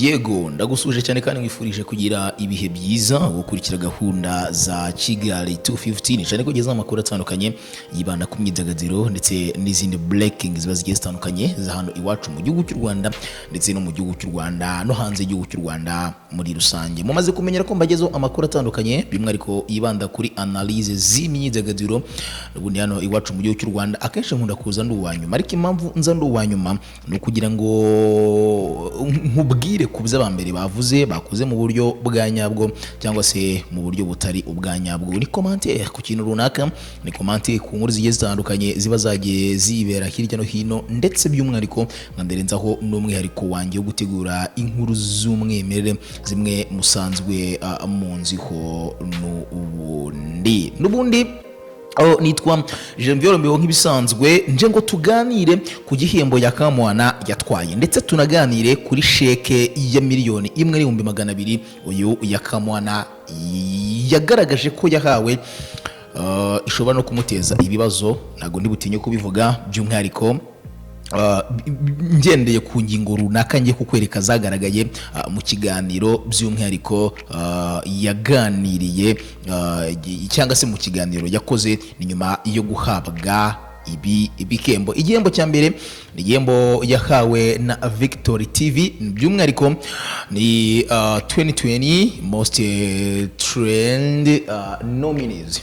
Yego ndagusuje cyane kandi ngifurije kugira ibihe byiza gukurikira gahunda za Kigali 215 cyane kugeza amakuru atandukanye yibanda ku myidagaduro ndetse n'izindi breaking ziba zigiye zitandukanye za hano iwacu mu gihugu cy'u Rwanda ndetse no mu gihugu cy'u Rwanda no hanze y'igihugu cy'u Rwanda muri rusange. Mumaze kumenyera ko mbagezo amakuru atandukanye bimwe ariko yibanda kuri analyse z'imyidagaduro n'ubundi hano iwacu mu gihugu cy'u Rwanda akenshi nkunda kuza nduwanyuma, ariko impamvu nza nduwanyuma no kugira ngo nkubwire ku by'abambere bavuze bakoze mu buryo bwa nyabwo cyangwa se mu buryo butari ubwa nyabwo. Ni commentaire ku kintu runaka, ni commentaire ku nkuru zigiye zitandukanye ziba zagiye zibera hirya no hino, ndetse by'umwihariko nkanderenzaho n'umwihariko wanjye wo gutegura inkuru z'umwimerere zimwe musanzwe munziho n'ubundi nitwa Jean-Viol Mbeho nk'ibisanzwe nje ngo tuganire ku gihembo Yakamwana yatwaye, ndetse tunaganire kuri sheke ya miliyoni 1,200,000 uyu Yakamwana yagaragaje ko yahawe ishobora no kumuteza ibibazo. Ntago ndibutinye kubivuga, by'umwihariko ngendeye ku ngingo runaka ngiye kukwereka zagaragaye mu kiganiro, by'umwihariko yaganiriye cyangwa se mu kiganiro yakoze ni nyuma yo guhabwa ibihembo. Igihembo cya mbere ni igihembo yahawe na Victory TV, by'umwihariko ni 2020 most trend nominees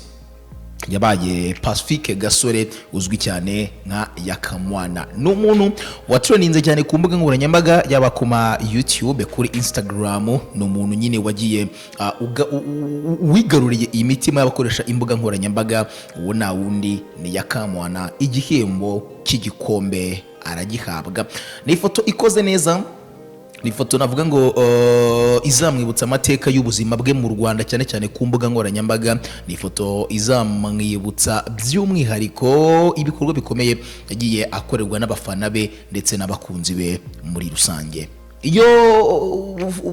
yabaye Pacifique Gasore uzwi cyane nka Yakamwana. Ni umuntu watrendinze cyane ku mbuga nkoranyambaga yaba ku YouTube, kuri Instagram. Ni umuntu nyine wagiye wigaruriye imitima y'abakoresha imbuga nkoranyambaga. Uwo na wundi ni Yakamwana, igihembo cy'igikombe aragihabwa. Ni ifoto ikoze neza, ni ifoto navuga ngo izamwibutsa amateka y'ubuzima bwe mu Rwanda cyane cyane ku mbuga nkoranyambaga. Ni ifoto izamwibutsa by'umwihariko ibikorwa bikomeye yagiye akorerwa n'abafana be ndetse n'abakunzi be muri rusange.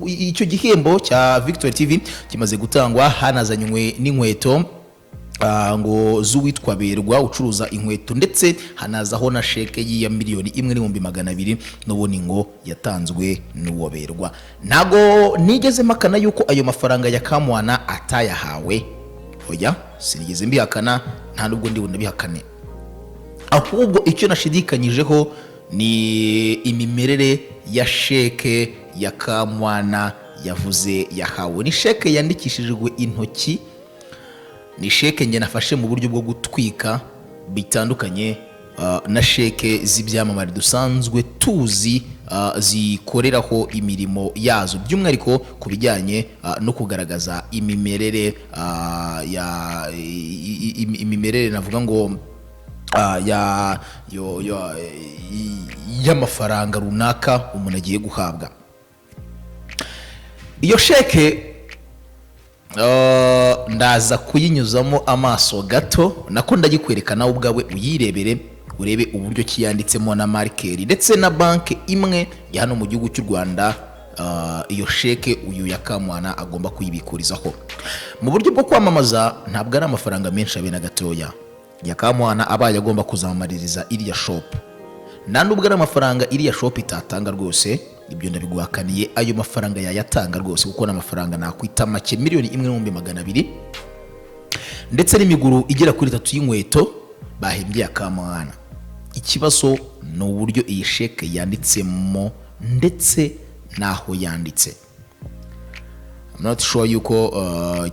Icyo gihembo cya Victory TV kimaze gutangwa, hanazanywe n'inkweto ngo z'uwitwa Berwa ucuruza inkweto, ndetse hanazaho na sheke ya miliyoni 1,200,000 n'ubundi ngo yatanzwe n'uwo Berwa. Ntago nigeze makana yuko ayo mafaranga Yakamwana atayahawe, oya sinigeze mbihakana, nta nubwo ndi bunabihakane, ahubwo icyo nashidikanyijeho ni imimerere ya sheke Yakamwana yavuze yahawe. Ni sheke yandikishijwe intoki, ni sheke nge nafashe mu buryo bwo gutwika bitandukanye na sheke z'ibyamamare dusanzwe tuzi zikoreraho imirimo yazo, by'umwihariko ku bijyanye no kugaragaza imimerere imimerere navuga ngo y'amafaranga runaka umuntu agiye guhabwa. Iyo sheke ndaza kuyinyuzamo amaso gato, nako ndagikwereka nawe ubwawe uyirebere, urebe uburyo kiyanditsemo na markeri ndetse na banke imwe ya hano mu gihugu cy'u Rwanda. Iyo sheke uyu Yakamwana agomba kuyibikurizaho. Mu buryo bwo kwamamaza ntabwo ari amafaranga menshi abe na gatoya. Yakamwana abaye agomba kuzamaririza iriya shop, nta nubwo ari amafaranga iriya shop itatanga rwose, ibyo ndabiguhakaniye. Ayo mafaranga yayatanga rwose, kuko n'amafaranga nakwita make, miliyoni 1,200,000 ndetse n'imiguru igera kuri 3 y'inkweto bahembye Yakamwana. Ikibazo ni uburyo iyi sheke yanditsemo ndetse naho yanditse. I'm not sure yuko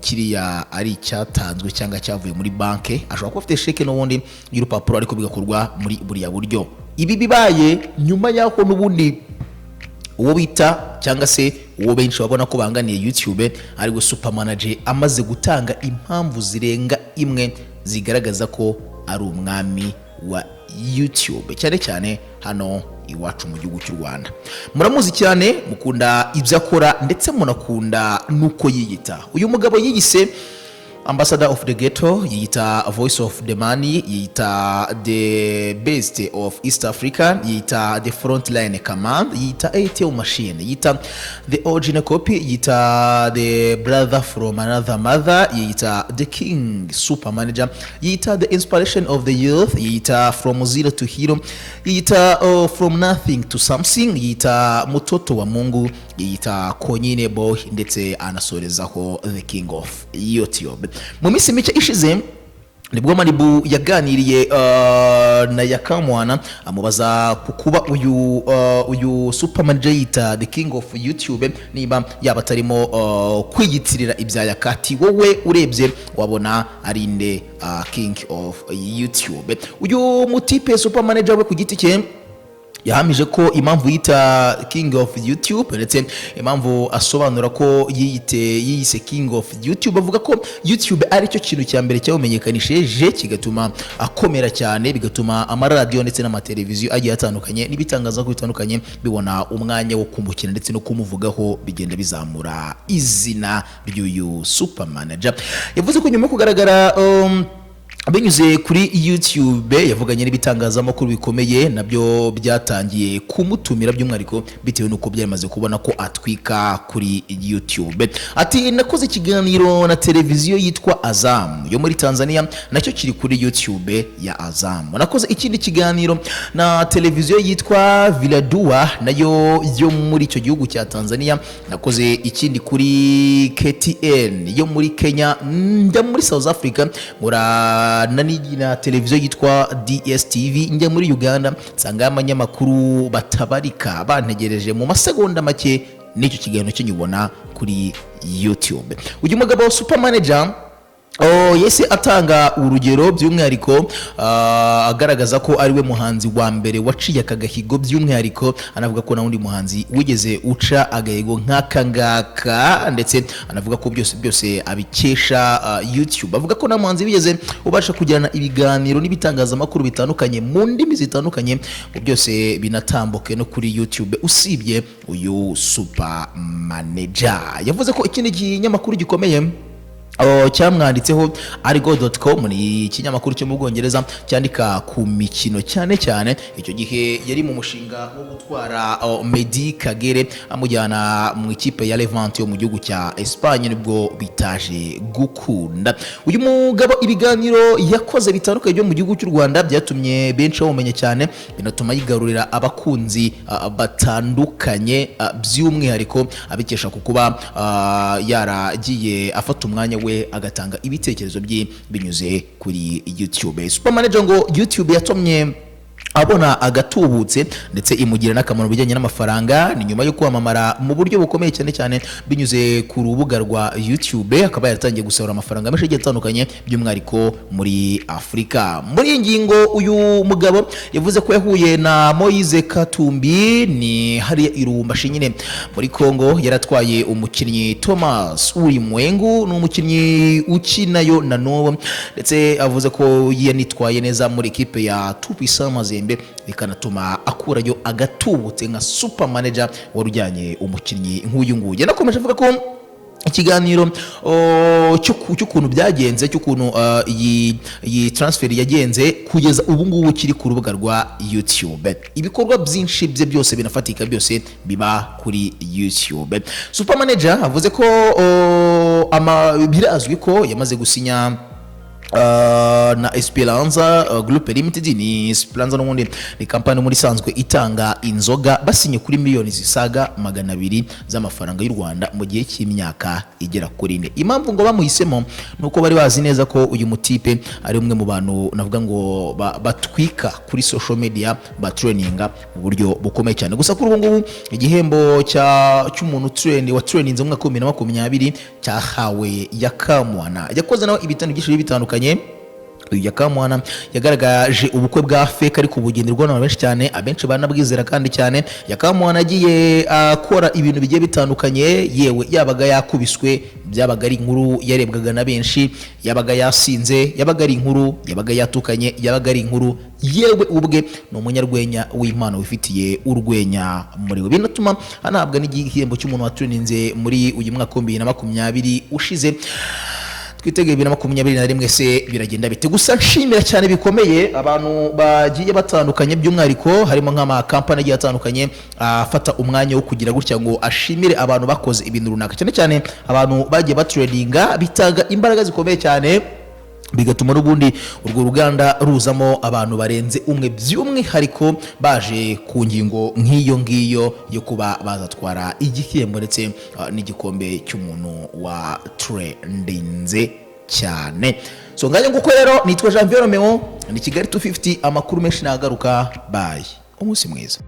kiriya ari icyatanzwe cyangwa cyavuye muri banke. Ashobora kuba afite sheke n'ubundi y'urupapuro ariko bigakorwa muri buriya buryo. Ibi bibaye nyuma y'aho n'ubundi uwo bita cyangwa se uwo benshi babona ko banganiye YouTube ari we super manager amaze gutanga impamvu zirenga imwe zigaragaza ko ari umwami wa YouTube, cyane cyane hano iwacu mu gihugu cy'u Rwanda. Muramuzi cyane, mukunda ibyo akora ndetse munakunda nuko yiyita. Uyu mugabo yiyise Ambassador of the Ghetto, yita Voice of the Money, yita the Best of East Africa, yita the Frontline Command, yita ATM Machine, yita the Original Copy, yita the Brother from Another Mother, yita the King Super Manager, yita the Inspiration of the Youth, yita From Zero to Hero, yita From Nothing to Something, yita Mutoto wa Mungu, yita Konyine Boy ndetse anasorezaho The King of YouTube. Mu minsi mike ishize nibwo Malibu yaganiriye na Yakamwana amubaza kukuba uyu super manager yita The King of YouTube niba yaba atarimo kwiyitirira ibya Yakati. Wowe urebye wabona ari nde King of YouTube? Uyu mutipe super manager we ku giti cye yahamije ko impamvu yita King of YouTube ndetse impamvu asobanura ko yiyise King of YouTube, avuga ko YouTube ari cyo kintu cya mbere cyamenyekanishije kigatuma akomera cyane, bigatuma amaradiyo ndetse n'amateleviziyo agiye atandukanye n'ibitangaza ko bitandukanye bibona umwanya wo kumukina ndetse no kumuvugaho, bigenda bizamura izina ry'uyu super manager. Yavuze ko nyuma yo kugaragara binyuze kuri YouTube yavuganye n'ibitangazamakuru bikomeye nabyo byatangiye kumutumira by'umwihariko bitewe nuko byamaze kubona ko atwika kuri YouTube. Ati nakoze ikiganiro na televiziyo yitwa Azam yo muri Tanzania, nacyo kiri kuri YouTube ya Azam. Nakoze ikindi kiganiro na televiziyo yitwa Viladua nayo yo muri icyo gihugu cya Tanzania. Nakoze ikindi kuri KTN yo muri Kenya, njya muri South Africa na televiziyo yitwa DSTV, njya muri Uganda nsanga abanyamakuru batabarika bantegereje mu masegonda make n'icyo kiganiro cy'nyubona kuri YouTube. Uyu mugabo super manager yese atanga urugero by'umwihariko agaragaza ko ari we muhanzi wa mbere waciye akagahigo, by'umwihariko anavuga ko na undi muhanzi wigeze uca agahigo nk'aka ngaka, ndetse anavuga ko byose abikesha YouTube. Avuga ko na muhanzi wigeze ubasha kugirana ibiganiro n'ibitangazamakuru bitandukanye mu ndimi zitandukanye, byose binatambuke no kuri YouTube usibye uyu super manager. Yavuze ko ikindi kinyamakuru gikomeye cyamwanditseho arigo.com ni ikinyamakuru cyo mu Bwongereza cyandika ku mikino cyane cyane. Icyo gihe yari mu mushinga wo gutwara Medi Kagere amujyana mu ikipe ya Levante yo mu gihugu cya Espagne, nibwo bitaje gukunda. Uyu mugabo ibiganiro yakoze bitandukanye byo mu gihugu cy'u Rwanda byatumye benshi bamumenya cyane, binatuma yigarurira abakunzi batandukanye, by'umwihariko abikesha kukuba yaragiye afata umwanya we agatanga ibitekerezo bye binyuze kuri YouTube. Super manager ngo YouTube yatumye abona agatubutse ndetse imugira n'akamaro bijyanye n'amafaranga, ni nyuma yo kwamamara mu buryo bukomeye cyane cyane binyuze ku rubuga rwa YouTube. Akaba yaratangiye gusahura amafaranga menshi agiye atandukanye by'umwihariko muri Afurika. Muri iyi ngingo uyu mugabo yavuze ko yahuye na Moise Katumbi ni hariya Irumbashi nyine muri Kongo, yaratwaye umukinnyi Thomas Ulimwengu n'umukinnyi ukinayo na Nobo, ndetse avuze ko yanitwaye neza muri equipe ya Tupisa Mazembe, bikanatuma akurayo agatubutse nka super manager warujyanye umukinnyi nk'uyu nguyu. Yanakomeje avuga ko ikiganiro cy'ukuntu byagenze, cy'ukuntu iyi transfer yagenze kugeza ubu ngubu kiri ku rubuga rwa YouTube. Ibikorwa byinshi bye byose binafatika, byose biba kuri YouTube. Super manager avuze ko birazwi ko yamaze gusinya na Esperanza Group Limited. Ni Esperanza n'ubundi ni kampani muri sanzwe itanga inzoga, basinye kuri miliyoni zisaga 200 z'amafaranga y'u Rwanda mu gihe cy'imyaka igera kuri 4. Impamvu ngo bamuhisemo nuko bari bazi neza ko uyu mutipe ari umwe mu bantu navuga ngo batwika kuri social media, batraininga mu buryo bukomeye cyane. Gusa kuri ubu ngubu igihembo cy'umuntu wa traininze mu mwaka wa 2020 cyahawe Yakamwana. Yakoze nawe ibitano byinshi bitandukanye. Yakamwana yagaragaje ubukwe bwa fake ariko bugenderwa n'abantu benshi cyane, abenshi banabwizera kandi cyane. Yakamwana agiye akora ibintu bigiye bitandukanye, yewe yabaga yakubiswe, byabaga ari inkuru yarebwaga na benshi, yabaga yasinze, yabaga ari inkuru, yabaga yatukanye, yabaga ari inkuru, yewe ubwe ni umunyarwenya w'impano wifitiye urwenya muri we. Binatuma anahabwa n'igihembo cy'umuntu watuninze muri uyu mwaka wa 2020 ushize. Twitegeye 2021 se biragenda bite. Gusa nshimira cyane bikomeye abantu bagiye batandukanye, by'umwihariko harimo nk'ama company agiye atandukanye afata umwanya wo kugira gutya ngo ashimire abantu bakoze ibintu runaka, cyane cyane abantu bagiye batradinga bitaga imbaraga zikomeye cyane bigatuma n'ubundi urwo ruganda ruzamo abantu barenze umwe, by'umwihariko baje ku ngingo nk'iyo ngiyo yo kuba bazatwara igihembo ndetse n'igikombe cy'umuntu wa trendinze cyane. So ngaje nguko rero nitwa Jean Vieux Romeo, ni Kigali 250, amakuru menshi nagaruka. Bye, umunsi mwiza.